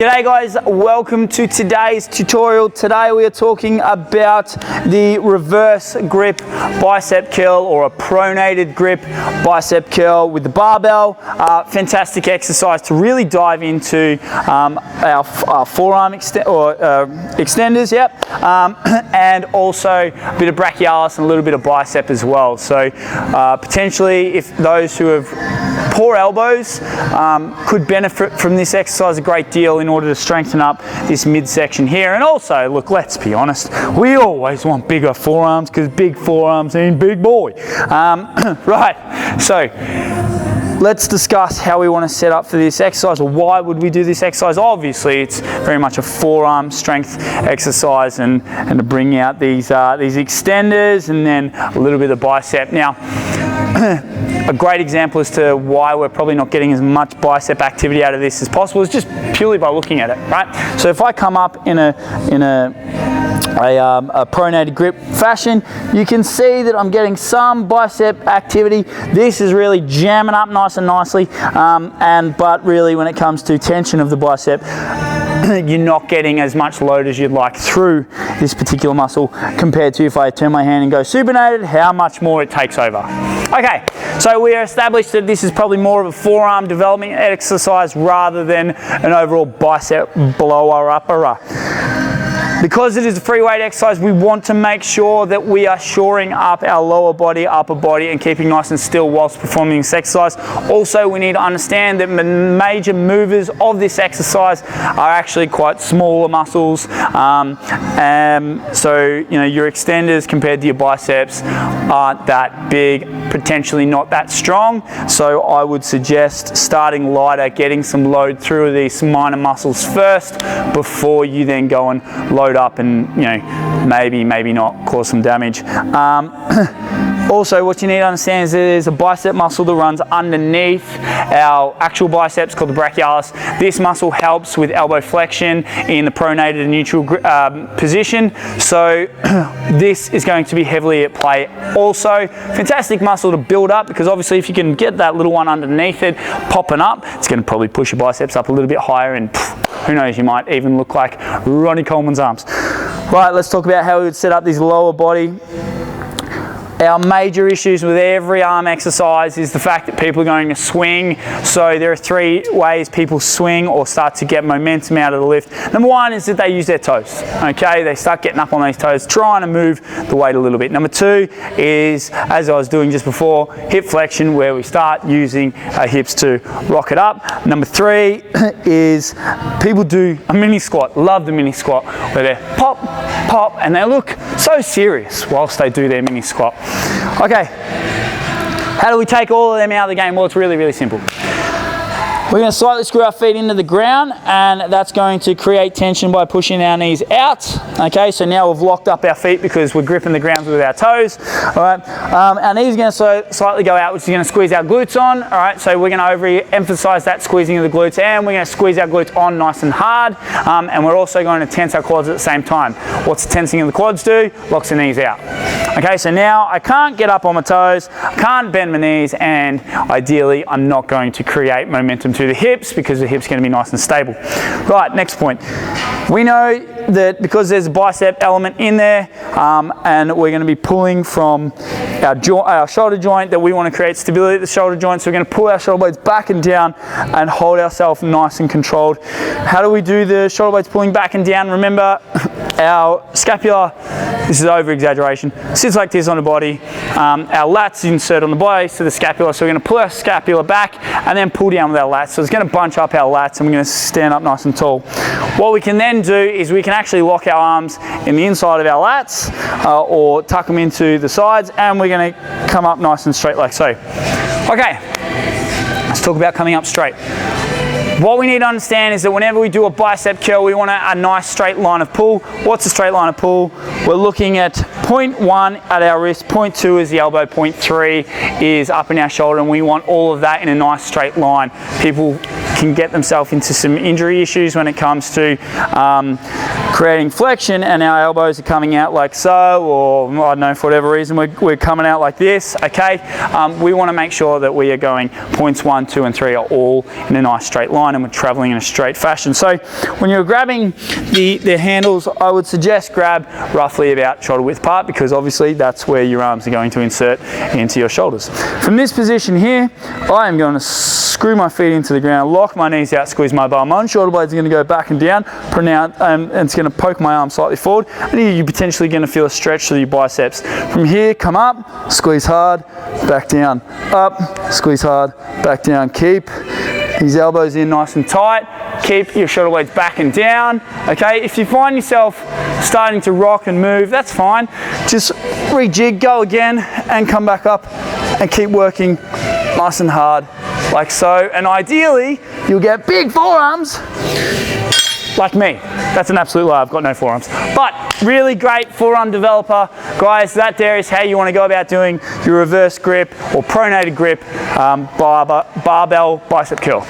G'day guys, welcome to today's tutorial. Today we are talking about the reverse grip bicep curl, or a pronated grip bicep curl with the barbell. Fantastic exercise to really dive into our forearm extenders, and also a bit of brachialis and a little bit of bicep as well. So potentially, if those who have poor elbows could benefit from this exercise a great deal in order to strengthen up this midsection here. And also, look, let's be honest, we always want bigger forearms because big forearms mean big boy. Right, so let's discuss how we want to set up for this exercise, or why would we do this exercise. Obviously, it's very much a forearm strength exercise, and to bring out these extenders and then a little bit of bicep. Now, a great example as to why we're probably not getting as much bicep activity out of this as possible is just purely by looking at it, right? So if I come up in a pronated grip fashion, you can see that I'm getting some bicep activity. This is really jamming up nice and nicely, but really when it comes to tension of the bicep, you're not getting as much load as you'd like through this particular muscle compared to if I turn my hand and go supinated, how much more it takes over. Okay, so we are established that this is probably more of a forearm development exercise rather than an overall bicep blower-upper. Because it is a free weight exercise, we want to make sure that we are shoring up our lower body, upper body, and keeping nice and still whilst performing this exercise. Also, we need to understand that major movers of this exercise are actually quite smaller muscles. So, you know, your extenders compared to your biceps aren't that big, potentially not that strong. So I would suggest starting lighter, getting some load through these minor muscles first before you then go and load up and, you know, maybe not cause some damage. Also, what you need to understand is there's a bicep muscle that runs underneath our actual biceps called the brachialis. This muscle helps with elbow flexion in the pronated and neutral position. So this is going to be heavily at play. Also, fantastic muscle to build up, because obviously if you can get that little one underneath it popping up, it's going to probably push your biceps up a little bit higher, and who knows, you might even look like Ronnie Coleman's arms. Right, let's talk about how we would set up this lower body. Our major issues with every arm exercise is the fact that people are going to swing. So there are three ways people swing or start to get momentum out of the lift. Number one is that they use their toes. Okay, they start getting up on these toes, trying to move the weight a little bit. Number two is, as I was doing just before, hip flexion, where we start using our hips to rock it up. Number three is people do a mini squat. Love the mini squat, where they're pop, pop, and they look so serious whilst they do their mini squat. Okay, how do we take all of them out of the game? Well, it's really, really simple. We're going to slightly screw our feet into the ground, and that's going to create tension by pushing our knees out. Okay, so now we've locked up our feet because we're gripping the ground with our toes. All right, our knees are going to slightly go out, which is going to squeeze our glutes on. All right, so we're going to over-emphasize that squeezing of the glutes, and we're going to squeeze our glutes on nice and hard, and we're also going to tense our quads at the same time. What's the tensing of the quads do? Locks the knees out. Okay, so now I can't get up on my toes, I can't bend my knees, and ideally I'm not going to create momentum to the hips, because the hips are going to be nice and stable. Right, next point. We know that because there's a bicep element in there, and we're going to be pulling from our shoulder joint, that we want to create stability at the shoulder joint. So we're going to pull our shoulder blades back and down and hold ourselves nice and controlled. How do we do the shoulder blades pulling back and down? Remember, our scapula, this is over exaggeration, sits like this on the body. Our lats insert on the base of the scapula, so we're going to pull our scapula back and then pull down with our lats. So it's going to bunch up our lats, and we're going to stand up nice and tall. What we can then do is we can actually lock our arms in the inside of our lats, or tuck them into the sides, and we're going to come up nice and straight like so. Okay, let's talk about coming up straight. What we need to understand is that whenever we do a bicep curl, we want a nice straight line of pull. What's a straight line of pull? We're looking at 0.1 at our wrist, 0.2 is the elbow, 0.3 is up in our shoulder, and we want all of that in a nice straight line. People can get themselves into some injury issues when it comes to creating flexion, and our elbows are coming out like so, or I don't know, for whatever reason we're coming out like this. Okay, we want to make sure that we are going points 1, 2 and 3 are all in a nice straight line. line and we're traveling in a straight fashion. So when you're grabbing the handles, I would suggest grab roughly about shoulder width apart, because obviously that's where your arms are going to insert into your shoulders. From this position here, I am going to screw my feet into the ground, lock my knees out, squeeze my bum. My shoulder blades are going to go back and down, and it's going to poke my arm slightly forward, and here you're potentially going to feel a stretch through your biceps. From here, come up, squeeze hard, back down, up, squeeze hard, back down. Keep these elbows in nice and tight. Keep your shoulder blades back and down. Okay, if you find yourself starting to rock and move, that's fine. Just rejig, go again, and come back up, and keep working nice and hard, like so. And ideally, you'll get big forearms, like me. That's an absolute lie, I've got no forearms. But really great forearm developer. Guys, that there is how you want to go about doing your reverse grip or pronated grip barbell bicep curl.